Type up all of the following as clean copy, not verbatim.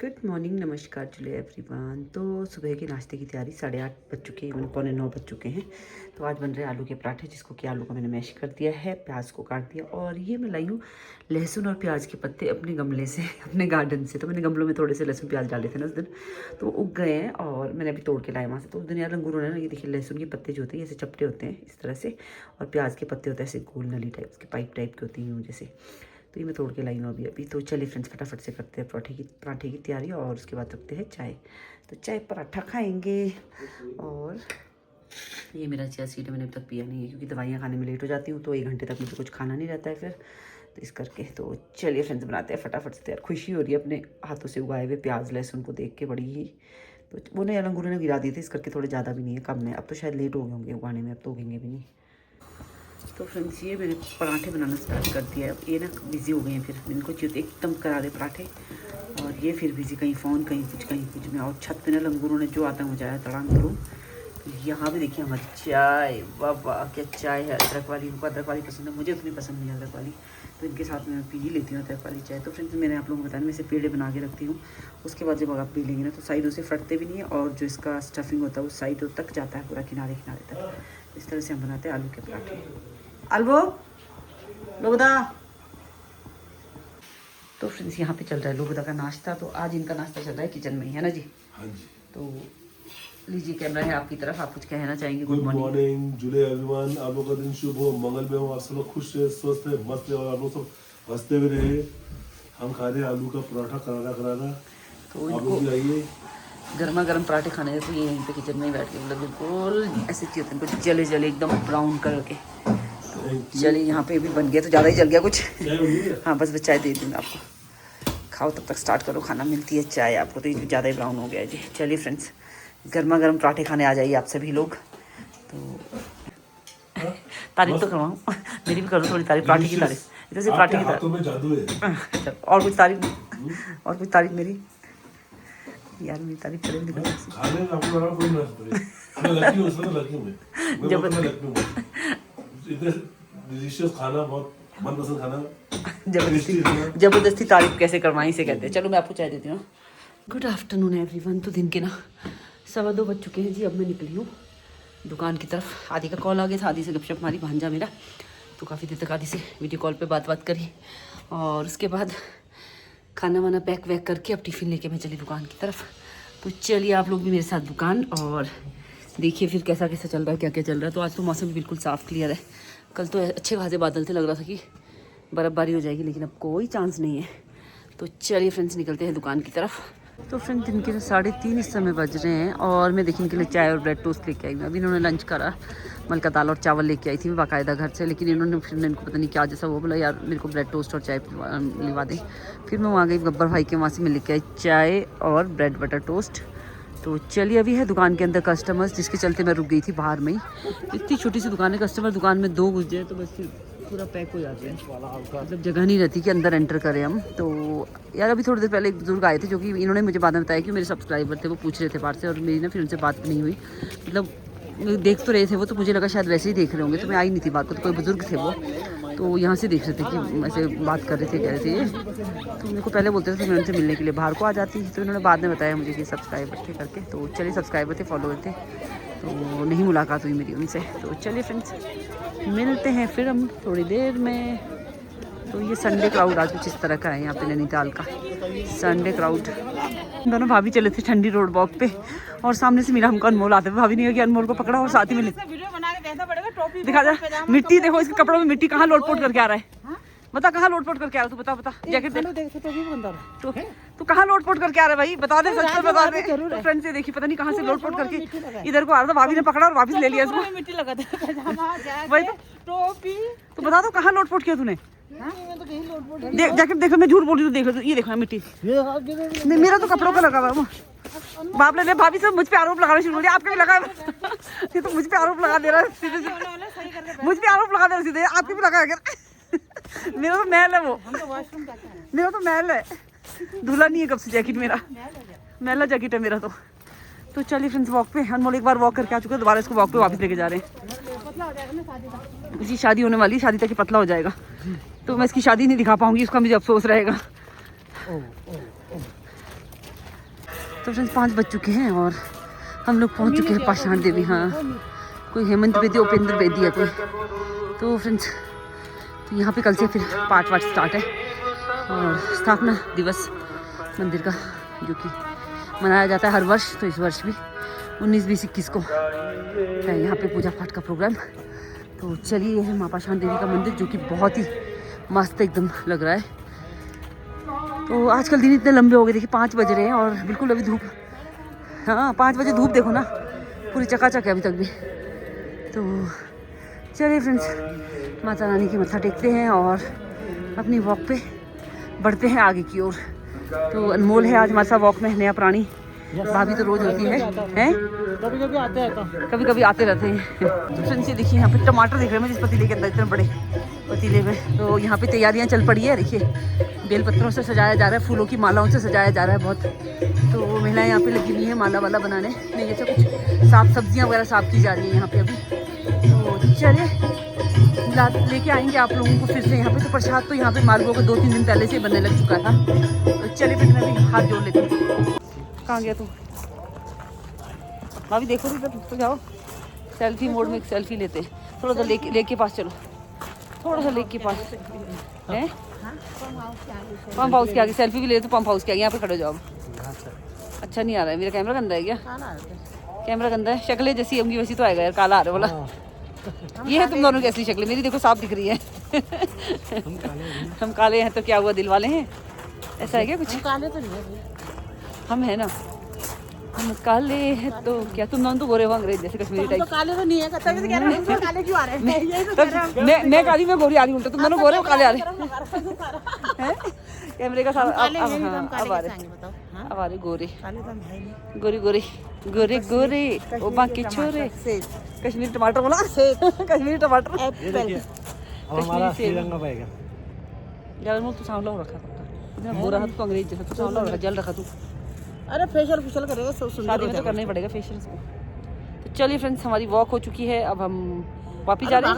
Good morning, नमस्कार चलो everyone. तो सुबह के नाश्ते की तैयारी 8:30 बज चुके हैं, 8:45 बज चुके हैं। तो आज बन रहे हैं आलू के पराठे, जिसको कि आलू को मैंने मैश कर दिया है, प्याज को काट दिया और ये मैं लाई हूँ लहसुन और प्याज के पत्ते अपने गमले से, अपने गार्डन से। तो मैंने गमलों में थोड़े से लहसुन प्याज डाले थे ना उस दिन, तो उग गए हैं और मैंने अभी तोड़ के लाए वहाँ से। तो उस दिन यार अंगूरों ने ना, ये देखिए लहसुन के पत्ते जो होते हैं ऐसे चपटे होते हैं इस तरह से, और प्याज के पत्ते होते हैं ऐसे गोल नली टाइप, उसके पाइप टाइप के होती हैं जैसे। तो ये मैं तोड़ के लाई हूँ अभी। तो चलिए फ्रेंड्स, फटाफट से करते हैं पराठे की तैयारी और उसके बाद रखते हैं चाय। तो चाय पराठा खाएंगे। और ये मेरा चिया सीड मैंने अभी तक पिया नहीं है, क्योंकि दवाइयाँ खाने में लेट हो जाती हूँ, तो 1 घंटे तक मुझे कुछ खाना नहीं रहता है फिर, तो इस करके। तो चलिए फ्रेंड्स, बनाते हैं फटाफट से तैयार। खुशी हो रही है अपने हाथों से उगाए हुए प्याज लहसुन को देख के बड़ी ही। तो वो नहीं, अंगूरों ने गिरा दिए थे, इस करके थोड़े ज़्यादा भी नहीं है, कम है। अब तो शायद लेट हो गए होंगे उगाने में, अब तो उगेंगे भी नहीं। तो फ्रेंड्स, ये मैंने पराठे बनाना स्टार्ट कर दिया है। अब ये ना बिज़ी हो गए हैं, फिर इनको चाहिए एकदम करारे पराठे, और ये फिर बिज़ी, कहीं फ़ोन कहीं कुछ में। और छत पे ना लंगूरों ने जो आता मचाया तड़ाम करूँ। तो यहाँ पे देखिए हमारी चाय, वाह वाह क्या चाय है, अदरक वाली। उनको अदरक वाली पसंद है, मुझे उतनी पसंद नहीं अदरक वाली, तो इनके साथ में मैं पी ही लेती हूँ अदरक वाली चाय। तो फ्रेंड्स, मैंने आप लोगों को बताया, मैं इसे पेड़े बना के रखती हूँ। उसके बाद जब आप पी लेंगे ना, तो साइडों से फटते भी नहीं है, और जो इसका स्टफिंग होता है वो साइडों तक जाता है, पूरा किनारे किनारे तक। इस तरह से हम बनाते हैं आलू के पराठे। अलवो लोगदा। तो फ्रेंड्स, यहाँ पे चल रहा है लोगदा का नाश्ता। तो आज इनका नाश्ता चल रहा है किचन में ही, है ना जी? हाँ जी। तो लीजिए, कैमरा है आपकी तरफ, आप कुछ कहना चाहेंगे? गुड मॉर्निंग जुले एवरीवन। आप लोग का दिन शुभ हो, मंगल में हो, आप सब लोग खुश रहे, स्वस्थ रहे, मस्त रहे, और आप लोग सब हंसते हुए रहे। हम खा रहे हैं आलू का पराठा करारा। तो आप लोग भी आइए, गर्मा गर्म पराठे खाने हैं। तो ये यहीं पे किचन में ही बैठ के, मतलब बिल्कुल ऐसे चाहिए होते हैं, कुछ जले जले एकदम ब्राउन कलर के। तो चलिए, यहाँ पे भी बन गया, तो ज़्यादा ही जल गया कुछ। हाँ बस चाय दे दूँगा आपको, खाओ तब तक स्टार्ट करो खाना। मिलती है चाय आपको, तो ये ज़्यादा ही ब्राउन हो गया है जी। चलिए फ्रेंड्स, गर्मा गर्म पराठे खाने आ जाइए आप सभी लोग। तो तारीफ तो करवाऊँ, मेरी भी करो थोड़ी तारीफ, पराठे की तारीफ। इधर से पराठे की तारीफ, और कुछ तारीफ, और कुछ तारीफ मेरी। यार मेरी तारीफ करें खाना, बहुत मनपसंद खाना। जबरदस्ती तारीफ कैसे करवाएं, इसे कहते हैं। चलो मैं आपको चाय देती हूँ। Good afternoon everyone. तो दिन के ना 2:15 बज चुके हैं जी। अब मैं निकली हूँ दुकान की तरफ। आदि का कॉल आ गया था, आदि से गपशप मारी, भांजा मेरा। तो काफ़ी देर तक आदि से वीडियो कॉल पे बात करी, और उसके बाद खाना वाना पैक वैक करके अब टिफ़िन लेके मैं चली दुकान की तरफ। तो चलिए आप लोग भी मेरे साथ दुकान, और देखिए फिर कैसा कैसा चल रहा है, क्या क्या चल रहा है। तो आज तो मौसम बिल्कुल साफ़ क्लियर है। कल तो अच्छे खासे बादल थे, लग रहा था कि बर्फ़बारी हो जाएगी, लेकिन अब कोई चांस नहीं है। तो चलिए फ्रेंड्स, निकलते हैं दुकान की तरफ। तो फ्रेंड्स, दिन के 3:30 इस समय बज रहे हैं, और मैं देखने के लिए चाय और ब्रेड टोस्ट लेके आई हूँ। अभी इन्होंने लंच करा, मलका दाल और चावल लेके आई थी मैं बाकायदा घर से, लेकिन इन्होंने फिर इनको पता नहीं क्या जैसा वो बोला, यार मेरे को ब्रेड टोस्ट और चाय लिवा दें। फिर मैं वहाँ गई गब्बर भाई के, वहाँ से मैं लेके आई चाय और ब्रेड बटर टोस्ट। तो चलिए, अभी है दुकान के अंदर कस्टमर्स, जिसके चलते मैं रुक गई थी बाहर में ही। इतनी छोटी सी दुकान है, कस्टमर दुकान में 2 घुस जाए तो बस फिर पूरा पैक हो जाते हैं, मतलब जगह नहीं रहती कि अंदर एंटर करें हम। तो यार अभी थोड़ी देर पहले एक बुजुर्ग आए थे, जो कि इन्होंने मुझे बाद में बताया कि मेरे सब्सक्राइबर थे, वो पूछ रहे थे बाहर से, और मेरी ना फिर उनसे बात भी नहीं हुई। मतलब देख तो रहे थे वो, तो मुझे लगा शायद वैसे ही देख रहे होंगे, तो मैं आई नहीं थी बात को। तो कोई बुजुर्ग थे वो, तो यहाँ से देख रहे थे कि ऐसे बात कर रहे थे, कह रहे थे। तो मेरे को पहले बोलते थे, तो मैं उनसे मिलने के लिए बाहर को आ जाती। तो इन्होंने बाद में बताया मुझे कि सब्सक्राइबर थे करके। तो चलिए, सब्सक्राइबर थे, फॉलोअर थे, तो नहीं मुलाकात हुई मेरी उनसे। तो चलिए फ्रेंड्स, मिलते हैं फिर हम थोड़ी देर में। तो ये संडे क्राउड आज कुछ इस तरह का है यहाँ पे, नैनीताल का संडे क्राउड। दोनों भाभी चले थे ठंडी रोड वॉक पे, और सामने से मेरा हमको अनमोल आते हुए, भाभी ने अनमोल को पकड़ा और साथ ही में दिखा जा मिट्टी। देखो इसके कपड़ों में मिट्टी, कहाँ लोट पोट करके आ रहा है, बता कहाँ लोट पोट करके आ रहा है? तू बता जैकेट तो कहाँ लोट पोट करके आ रहा है भाई, बता दे, सच में बता दे। तो फ्रेंड से देखी, पता नहीं कहाँ से लोट पोट करके इधर को आ रहा था, भाभी ने पकड़ा और वापस ले लिया इसको। वही तो बता दो कहाँ लोट पोट किया तूने? देख जैकेट देखो, मैं झूठ बोल रही हूँ, देख लो ये देखो मिट्टी। नहीं, मेरा तो कपड़ों का लगा हुआ। बाप ने भाभी से मुझ पे आरोप लगाना शुरू कर दिया, आपके भी लगा ये तो मुझ पे आरोप लगा दे रहा है सीधे से, मुझ पे आरोप लगा दे रहा सीधे, आपके भी लगा कर। मेरा तो महल है वो, मेरा तो महल है, धुला नहीं है कब से जैकेट, मेरा महला जैकेट है मेरा। तो चलिए फ्रेंड्स, वॉक पे अनमोल एक बार वॉक करके आ चुके हैं, दोबारा इसको वॉक पे वापस लेके जा रहे हैं। इसकी शादी होने वाली, शादी तक ही पतला हो जाएगा, तो मैं इसकी शादी नहीं दिखा पाऊंगी, उसका मुझे अफसोस रहेगा। तो फ्रेंड्स 5 बज चुके हैं और हम लोग पहुंच चुके हैं पाषाण देवी। हाँ, कोई हेमंत बेदी, उपेंद्र बेदी है कोई। तो फ्रेंड्स तो यहाँ पे कल से फिर पाठ वाठ स्टार्ट है और स्थापना दिवस मंदिर का जो कि मनाया जाता है हर वर्ष। तो इस वर्ष भी 19, 20, 21 को है यहाँ पे पूजा पाठ का प्रोग्राम। तो चलिए, ये है माँ पाषाण देवी का मंदिर जो कि बहुत ही मस्त एकदम लग रहा है। तो आजकल दिन इतने लंबे हो गए, देखिए 5 बज रहे हैं और बिल्कुल अभी धूप, हाँ 5 बजे धूप देखो ना, पूरी चकाचक है अभी तक भी। तो चलिए फ्रेंड्स, माता रानी की मत्था टेकते हैं और अपनी वॉक पे बढ़ते हैं आगे की ओर। तो अनमोल है आज हमारे साथ वॉक में, नया प्राणी। भाभी तो रोज होती है, हैं? कभी कभी आते हैं, तो कभी कभी आते रहते हैं। तो फ्रेंड्स ये देखिए, यहाँ पे टमाटर दिख रहे हैं मुझे इस पतीले के अंदर, इतने बड़े पतीले में। तो यहाँ पे तैयारियाँ चल पड़ी है, देखिए बेलपत्रों से सजाया जा रहा है, फूलों की मालाओं से सजाया जा रहा है बहुत। तो वो महिलाएं यहाँ पे लगी हुई हैं माला वाला बनाने, नहीं जैसे कुछ साफ सब्जियाँ वगैरह साफ की जा रही हैं यहाँ पे अभी। तो चलिए लेके आएंगे आप लोगों को फिर से यहाँ पे। तो प्रसाद तो यहाँ पे मालवों को 2-3 दिन पहले से बनने लग चुका था। तो चलिए फिर मैं भी हाथ जोड़ लेती हूँ। कहाँ गया तू? भाभी देखो इधर तो जाओ, सेल्फी मोड में एक सेल्फी लेते हैं। थोड़ा सा लेक के पास चलो, थोड़ा सा लेक के पास है, पंप हाउस के आगे सेल्फी भी ले तो पंप हाउस के आगे। यहाँ पे खड़े हो जाओ। अच्छा नहीं आ रहा है, मेरा कैमरा गंदा है क्या? कैमरा गंदा है, शक्लें जैसी होंगी वैसी तो आएगा यार, काला आ रहा है बोला। ये है तुम दोनों की असली शक्लें, मेरी देखो साफ दिख रही है। हम काले हैं तो क्या हुआ, दिल वाले हैं, ऐसा है क्या कुछ? काले तो नहीं है, हम है ना, हम काले हैं तो क्या, तुम दोनों तो गोरे हो अंग्रेज जैसे कश्मीरी टाइप। तो काले तो नहीं है, तभी तो कह रहा हूं काले क्यों आ रहे हैं, यही तो कह रहा हूं। मैं काली में गोरी आ रही हूं, तुम दोनों गोरे हो काले आ रहे हैं। कैमरे का सारा अब आ रहे गोरे, गोरी गोरी गोरे गोरे, ओ बाकी छोरे। कश्मीरी टमाटर बोला, कश्मीरी टमाटर, हमारा श्रीलंका पाएगा यार। मुझे तो सांवला हो रखा था, बोरा हाथ तो अंग्रेज जैसा, तो सांवला हो रखा, जल रखा तू। अरे फेशियल करेगा, सब सुंदर शादी में तो करना ही पड़ेगा फेशियल को। तो चलिए फ्रेंड्स, हमारी वॉक हो चुकी है, अब हम वापिस जा रहे हैं।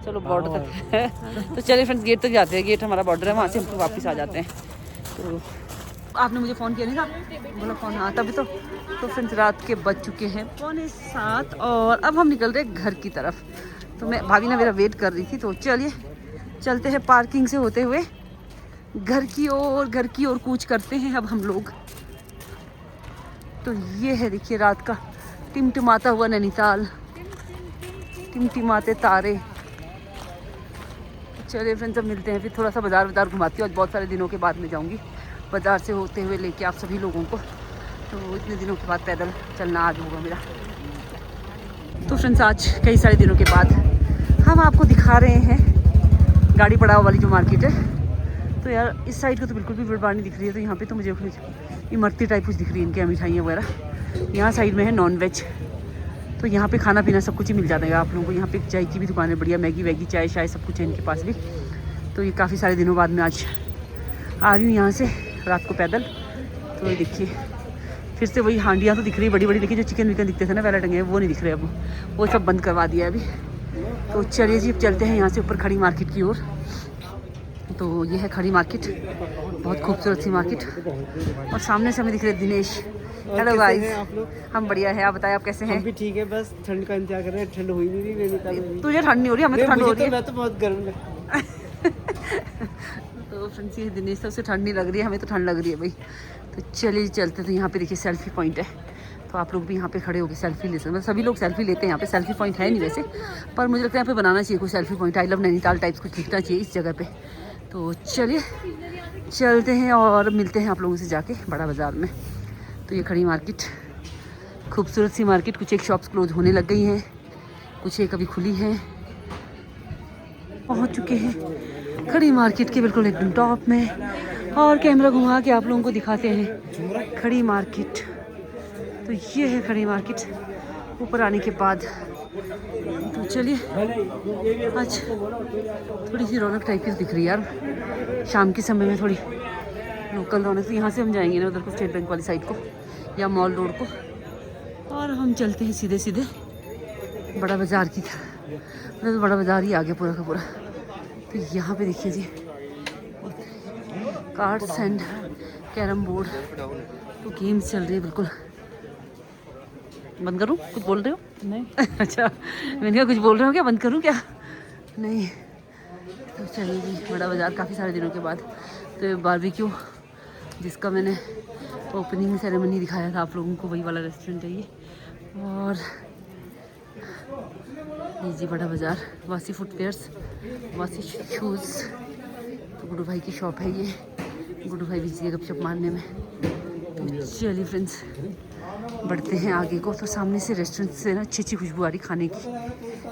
चलो बॉर्डर तक। तो चलिए फ्रेंड्स, गेट तक जाते हैं, गेट हमारा बॉर्डर है, वहाँ से हम वापस आ जाते हैं। तो आपने मुझे फ़ोन किया नहीं था, बोला फ़ोन, हाँ तभी तो। फ्रेंड्स रात के बज चुके हैं 6:45 और अब हम निकल रहे हैं घर की तरफ। तो मैं भाभी ने मेरा वेट कर रही थी, तो चलिए चलते हैं पार्किंग से होते हुए घर की ओर कूच करते हैं अब हम लोग। तो ये है देखिए रात का टिमटिमाता हुआ नैनीताल, टिमटिमाते तारे। चलिए फ्रेंड्स, अब मिलते हैं, फिर थोड़ा सा बाज़ार घुमाती हूँ। आज बहुत सारे दिनों के बाद मैं जाऊँगी बाज़ार से होते हुए लेके आप सभी लोगों को। तो इतने दिनों के बाद पैदल चलना आज होगा मेरा। तो फ्रेंड्स, आज कई सारे दिनों के बाद हम आपको दिखा रहे हैं गाड़ी पड़ाव वाली जो मार्केट है। तो यार इस साइड को तो बिल्कुल भी भीड़ भाड़ नहीं दिख रही है। तो यहाँ पे तो मुझे इमरती टाइप कुछ दिख रही है, इनके मिठाइयाँ वगैरह। यहाँ साइड में है नॉन वेज, तो यहाँ पे खाना पीना सब कुछ ही मिल जाता है आप लोगों को। यहाँ पे चाय की भी दुकान है बढ़िया, मैगी वैगी चाय शाय सब कुछ है इनके पास भी। तो ये काफ़ी सारे दिनों बाद मैं आज आ रही हूँ यहाँ से रात को पैदल। तो ये देखिए फिर से वही हांडियाँ तो दिख रही है बड़ी बड़ी, देखिए जो चिकन विकन दिखते थे ना पहले टंगे हैं, वो नहीं दिख रहे अब, वो सब बंद करवा दिया है अभी। तो चलिए जी, अब चलते हैं यहाँ से ऊपर खड़ी मार्केट की ओर। तो ये है खड़ी मार्केट, बहुत खूबसूरत सी मार्केट। और सामने से हमें दिख रहे दिनेश। हेलो गाइस, हम बढ़िया है, आप बताएं आप कैसे हैं? हम भी ठीक है, बस ठंड का इंतजार कर रहे हैं। ठंड हुई नहीं रही नैनीताल में। तुझे ठंड नहीं हो रही, हमें तो ठंड हो रही है। मैं तो बहुत गर्म है। तो फ्रेंड्स ये दिनेश से उसे ठंड नहीं लग रही है, हमें तो ठंड लग रही है भाई। तो चलिए चलते। तो यहाँ पे देखिए सेल्फी पॉइंट है, तो आप लोग भी यहाँ पे खड़े होकर सेल्फी ले सकते हैं। मतलब सभी लोग सेल्फी लेते हैं यहाँ पे, सेल्फी पॉइंट है नहीं वैसे, पर मुझे लगता है यहाँ पे बनाना चाहिए कोई selfie point. I love Nainital types कुछ लिखना चाहिए इस जगह पे। तो चलिए चलते हैं और मिलते हैं आप लोगों से जाके बड़ा बाज़ार में। तो ये खड़ी मार्केट, खूबसूरत सी मार्केट। कुछ एक शॉप्स क्लोज होने लग गई हैं, कुछ एक अभी खुली हैं। पहुँच चुके हैं खड़ी मार्केट के बिल्कुल एकदम टॉप में, और कैमरा घुमा के आप लोगों को दिखाते हैं खड़ी मार्केट। तो ये है खड़ी मार्केट ऊपर आने के बाद। तो चलिए, आज थोड़ी सी रौनक टाइप की दिख रही है यार शाम के समय में, थोड़ी लोकल रौनक। तो यहाँ से हम जाएंगे ना उधर को, स्टेट बैंक वाली साइड को या मॉल रोड को, और हम चलते हैं सीधे सीधे बड़ा बाज़ार की तरफ। मतलब तो बड़ा बाज़ार ही आ गया पूरा का पूरा। तो यहाँ पे देखिए जी, कार्ड्स एंड कैरम बोर्ड तो गेम्स चल रही है बिल्कुल। बंद करूँ? कुछ बोल रहे हो? नहीं अच्छा, मैंने कहा कुछ बोल रहे हो क्या? बंद करूँ क्या? नहीं। तो चलिए जी, बड़ा बाज़ार काफ़ी सारे दिनों के बाद। तो ये बारबेक्यू जिसका मैंने ओपनिंग सेरेमनी दिखाया था आप लोगों को, वही वाला रेस्टोरेंट है ये। और ये जी बड़ा बाज़ार, वासी फुटवेयर्स, वासी शूज़। तो गुड्डू भाई की शॉप है ये, गुड्डू भाई बिजी है गपशप मारने में। तो चलिए फ्रेंड्स बढ़ते हैं आगे को। तो सामने से रेस्टोरेंट से ना अच्छी खुशबू आ रही खाने की,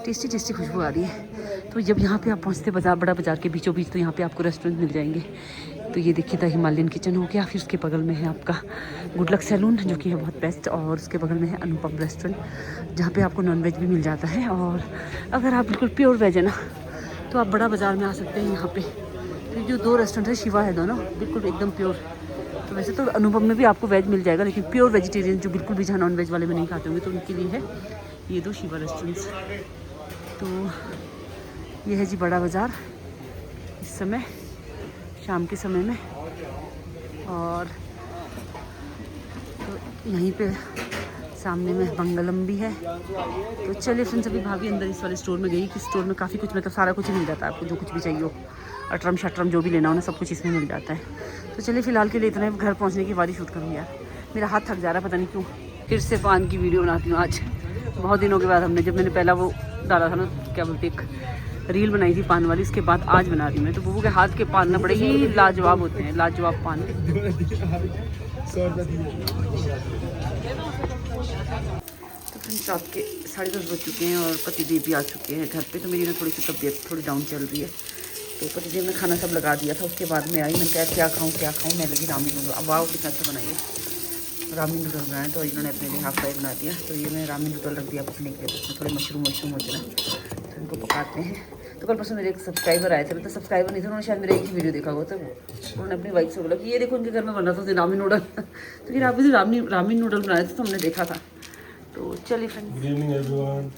टेस्टी टेस्टी खुशबू आ रही है। तो जब यहाँ पे आप पहुँचते बाज़ार, बड़ा बाज़ार के बीचों बीच, तो यहाँ पे आपको रेस्टोरेंट मिल जाएंगे। तो ये देखिए द हिमालयन किचन हो गया, फिर उसके बगल में है आपका गुड लक सैलून जो कि है बहुत बेस्ट, और उसके बगल में है अनुपम रेस्टोरेंट जहाँ पे आपको नॉनवेज भी मिल जाता है। और अगर आप बिल्कुल प्योर वेज है ना, तो आप बड़ा बाज़ार में आ सकते हैं यहाँ पे। तो जो 2 रेस्टोरेंट है, शिवा है दोनों बिल्कुल एकदम प्योर। तो वैसे तो अनुपम में भी आपको वेज मिल जाएगा, लेकिन प्योर वेजिटेरियन जो बिल्कुल भी जहाँ नॉन वेज वाले में नहीं खाते होंगे, तो उनके लिए है ये 2 शिवा रेस्टोरेंट्स। तो ये है जी बड़ा बाज़ार इस समय शाम के समय में। और तो यहीं पे सामने में मंगलम भी है। तो चलिए फ्रेंड्स, अभी भाभी अंदर इस वाले स्टोर में गई कि स्टोर में काफ़ी कुछ, मतलब सारा कुछ ही मिल जाता है आपको, जो कुछ भी चाहिए हो, अटरम शटरम जो भी लेना हो ना, सब कुछ इसमें मिल जाता है। तो चलिए फ़िलहाल के लिए इतना ही, घर पहुंचने की बारी शूट करूँ यार, मेरा हाथ थक जा रहा है पता नहीं क्यों। फिर से पान की वीडियो बनाती हूँ आज, बहुत दिनों के बाद। हमने जब मैंने पहला वो डाला था ना, क्या बोलते, एक रील बनाई थी पान वाली, उसके बाद आज बना रही हूँ मैं। तो बुबू के हाथ के पान ना बड़े ही लाजवाब होते हैं, लाजवाब पान। तो फ्रेंड्स रात के 10:30 बज चुके हैं और पतिदेव भी आ चुके हैं घर पे। तो मेरी ना थोड़ी सी तबीयत थोड़ी डाउन चल रही है। तो पतिदेव ने खाना सब लगा दिया था, उसके बाद में आई, मैंने कहा क्या खाऊँ क्या खाऊँ। मैं लगी रामी नूडल। अब वाह कितना अच्छा बनाइए, रामी नूडल बनाए। तो इन्होंने अपने लिए हाफ फ्राई बना दिया। तो ये मैं रामी नूडल रख दिया पकने के लिए, तो उसमें थोड़े मशरूम होते हैं, तो इनको पकाते हैं। तो कल परसों मेरे एक सब्सक्राइबर आए थे, मतलब सब्सक्राइबर नहीं थे, उन्होंने शायद मेरा एक ही वीडियो देखा हुआ, तो उन्होंने अपनी वाइफ से बोला कि ये देखो उनके घर में बना था रामी नूडल। तो फिर आप रामी नूडल बनाए थे, तो हमने देखा था। तो चलिए फ्रेंड्स, गुड इवनिंग एवरीवन।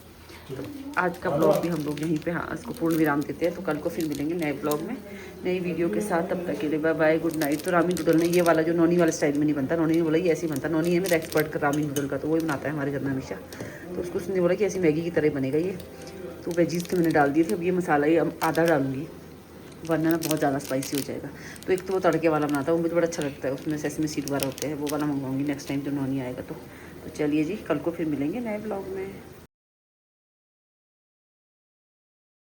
तो आज का ब्लॉग भी हम लोग यहीं पे इसको पूर्ण विराम देते हैं। तो कल को फिर मिलेंगे नए ब्लॉग में, नई वीडियो के साथ। तब तक के लिए बाय बाय, गुड नाइट। तो रामी नूडल ने ये वाला जो नॉनी वाले स्टाइल में नहीं बनता, नॉनी ने बोला ये ऐसे ही बनता। नॉनी है मेरा एक्सपर्ट का रामी नूडल का, तो वही बनाता है हमारे घर में हमेशा। तो उसको उसने बोला कि ऐसी मैगी की तरह बनेगा ये। तो वेजीज तो मैंने डाल दिए थे, अब ये मसाला ही आधा डालूंगी, वरना ना बहुत ज़्यादा स्पाइसी हो जाएगा। तो एक तो वो तड़के वाला बनाता है, वो मुझे बड़ा अच्छा लगता है, उसमें सेसमी सीड वगैरह होते हैं, वो वाला मंगवाऊंगी नेक्स्ट टाइम जब नॉनी आएगा तो। चलिए जी, कल को फिर मिलेंगे नए ब्लॉग में।